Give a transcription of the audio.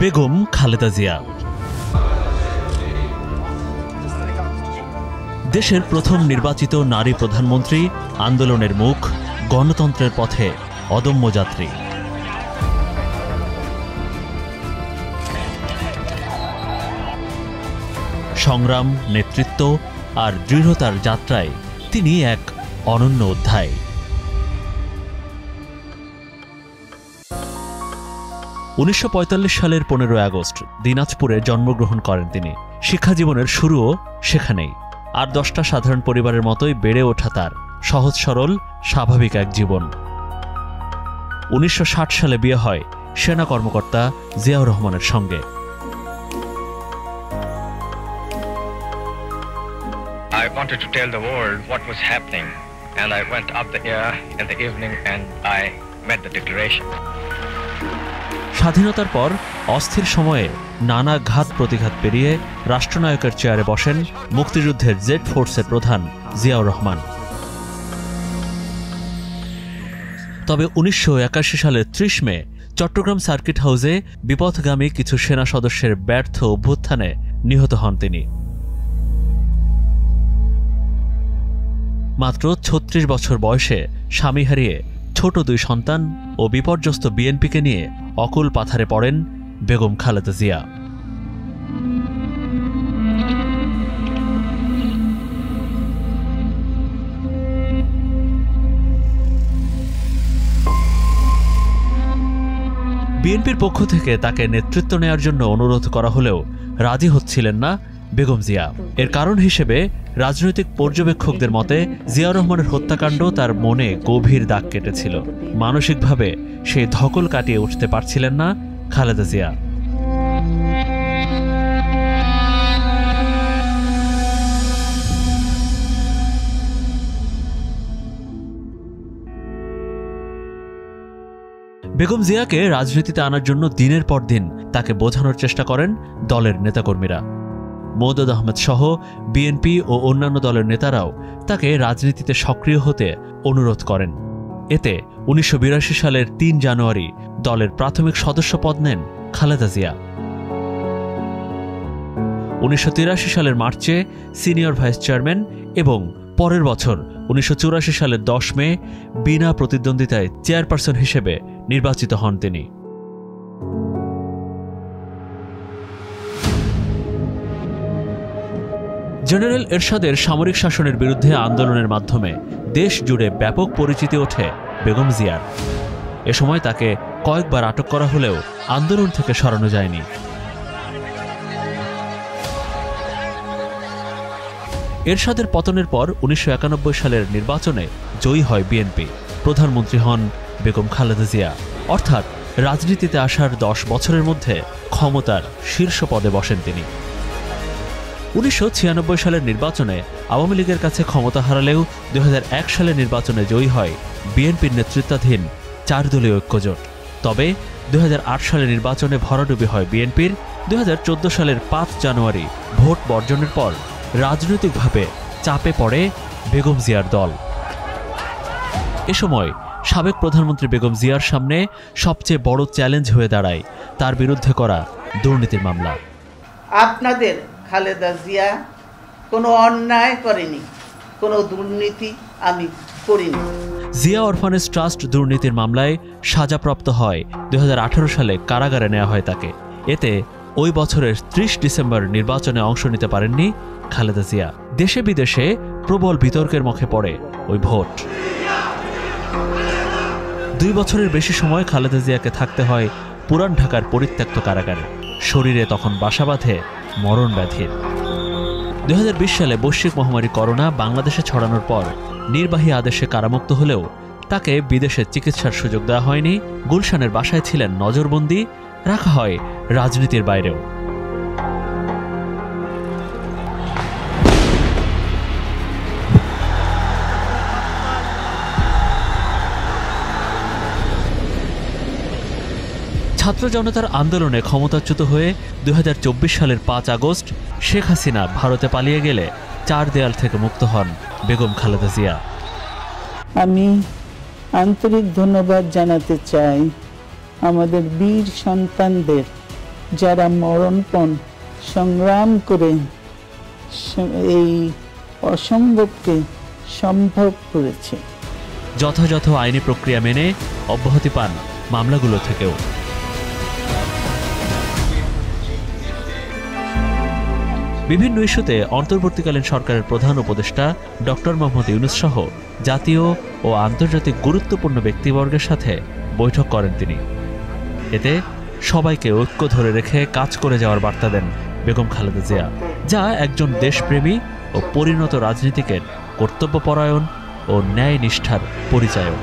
বেগম খালেদা জিয়া দেশের প্রথম নির্বাচিত নারী প্রধানমন্ত্রী, আন্দোলনের মুখ, গণতন্ত্রের পথে অদম্য যাত্রী। সংগ্রাম, নেতৃত্ব আর দৃঢ়তার যাত্রায় তিনি এক অনন্য অধ্যায়। 1945 সালের 15 আগস্ট দিনাজপুরে জন্মগ্রহণ করেন তিনি। শিক্ষা জীবনের শুরুও সেখানেই। আর 10টা সাধারণ পরিবারের মতোই বেড়ে ওঠা তার সহজ সরল স্বাভাবিক এক জীবন। 1960 সালে বিয়ে হয় সেনা কর্মকর্তা জিয়াউর রহমানের সঙ্গে। I wanted to tell the world what was happening, and I went up the air in the evening and I met the declaration. স্বাধীনতার পর অস্থির সময়ে নানা ঘাত প্রতিঘাত পেরিয়ে রাষ্ট্রনায়কের চেয়ারে বসেন মুক্তিযুদ্ধের জেড ফোর্সের প্রধান জিয়াউর রহমান। তবে 1981 সালের 30 মে চট্টগ্রাম সার্কিট হাউসে বিপথগামী কিছু সেনা সদস্যের ব্যর্থ অভ্যুত্থানে নিহত হন তিনি। মাত্র 36 বছর বয়সে স্বামী হারিয়ে ছোট 2 সন্তান ও বিপর্যস্ত বিএনপিকে নিয়ে অকুল পাথারে পড়েন বেগম খালেদা জিয়া। বিএনপির পক্ষ থেকে তাকে নেতৃত্ব নেয়ার জন্য অনুরোধ করা হলেও রাজি হচ্ছিলেন না বেগম জিয়া। এর কারণ হিসেবে রাজনৈতিক পর্যবেক্ষকদের মতে জিয়াউর রহমানের হত্যাকাণ্ড তার মনে গভীর দাগ কেটেছিল। মানসিকভাবে সেই ধকল কাটিয়ে উঠতে পারছিলেন না খালেদা জিয়া। বেগম জিয়াকে রাজনীতিতে আনার জন্য দিনের পর দিন তাকে বোঝানোর চেষ্টা করেন দলের নেতাকর্মীরা। মওদুদ আহমেদ সহ বিএনপি ও অন্যান্য দলের নেতারাও তাকে রাজনীতিতে সক্রিয় হতে অনুরোধ করেন। এতে 1982 সালের 3 জানুয়ারি দলের প্রাথমিক সদস্য পদ নেন খালেদা জিয়া। 1983 সালের মার্চে সিনিয়র ভাইস চেয়ারম্যান এবং পরের বছর 1984 সালের 10 মে বিনা প্রতিদ্বন্দ্বিতায় চেয়ারপারসন হিসেবে নির্বাচিত হন তিনি। জেনারেল এরশাদের সামরিক শাসনের বিরুদ্ধে আন্দোলনের মাধ্যমে দেশ জুড়ে ব্যাপক পরিচিতি ওঠে বেগম জিয়ার। এ সময় তাকে কয়েকবার আটক করা হলেও আন্দোলন থেকে সরানো যায়নি। এরশাদের পতনের পর 1991 সালের নির্বাচনে জয়ী হয় বিএনপি। প্রধানমন্ত্রী হন বেগম খালেদা জিয়া। অর্থাৎ রাজনীতিতে আসার 10 বছরের মধ্যে ক্ষমতার শীর্ষ পদে বসেন তিনি। 1996 সালের নির্বাচনে আওয়ামী লীগের কাছে ক্ষমতা হারালেও 2001 সালের নির্বাচনে জয়ী হয় বিএনপির নেতৃত্বাধীন 4 দলীয় ঐক্যজোট। তবে 2008 সালের নির্বাচনে ভরাডুবি হয় বিএনপির। 2014 সালের 5 জানুয়ারি ভোট বর্জনের পর রাজনৈতিকভাবে চাপে পড়ে বেগম জিয়ার দল। এ সময় সাবেক প্রধানমন্ত্রী বেগম জিয়ার সামনে সবচেয়ে বড় চ্যালেঞ্জ হয়ে দাঁড়ায় তার বিরুদ্ধে করা দুর্নীতির মামলা। আপনাদের খালেদা জিয়া কোনো অন্যায় করেনি, কোনো দুর্নীতি আমি করিনি। জিয়া অরফানেজ ট্রাস্ট দুর্নীতির মামলায় সাজাপ্রাপ্ত হয়। 2018 সালে কারাগারে নেওয়া হয় তাকে। এতে ওই বছরের 30 ডিসেম্বর নির্বাচনে অংশ নিতে পারেননি খালেদা জিয়া। দেশে বিদেশে প্রবল বিতর্কের মুখে পড়ে ওই ভোট। 2 বছরের বেশি সময় খালেদা জিয়াকে থাকতে হয় পুরান ঢাকার পরিত্যক্ত কারাগারে। শরীরে তখন বাসা বাঁধে মরণ ব্যাধির। 2020 সালে বৈশ্বিক মহামারী করোনা বাংলাদেশে ছড়ানোর পর নির্বাহী আদেশে কারামুক্ত হলেও তাকে বিদেশে চিকিৎসার সুযোগ দেওয়া হয়নি। গুলশানের বাসায় ছিলেন নজরবন্দি, রাখা হয় রাজনীতির বাইরেও। ছাত্র জনতার আন্দোলনে ক্ষমতাচ্যুত হয়ে 2024 সালের 5 আগস্ট শেখ হাসিনা ভারতে পালিয়ে গেলে 4 দেয়াল থেকে মুক্ত হন বেগম খালেদা জিয়া। আমি আন্তরিক ধন্যবাদ জানাতে চাই আমাদের বীর সন্তানদের, যারা মরণপণ সংগ্রাম করে এই অসম্ভবকে সম্ভব করেছে। যথাযথ আইনি প্রক্রিয়া মেনে অব্যাহতি পান মামলাগুলো থেকেও। বিভিন্ন ইস্যুতে অন্তর্বর্তীকালীন সরকারের প্রধান উপদেষ্টা ডক্টর মোহাম্মদ ইউনূস সহ জাতীয় ও আন্তর্জাতিক গুরুত্বপূর্ণ ব্যক্তিবর্গের সাথে বৈঠক করেন তিনি। এতে সবাইকে ঐক্য ধরে রেখে কাজ করে যাওয়ার বার্তা দেন বেগম খালেদা জিয়া, যা একজন দেশপ্রেমী ও পরিণত রাজনীতিকের কর্তব্যপরায়ণ ও ন্যায় নিষ্ঠার পরিচায়ক।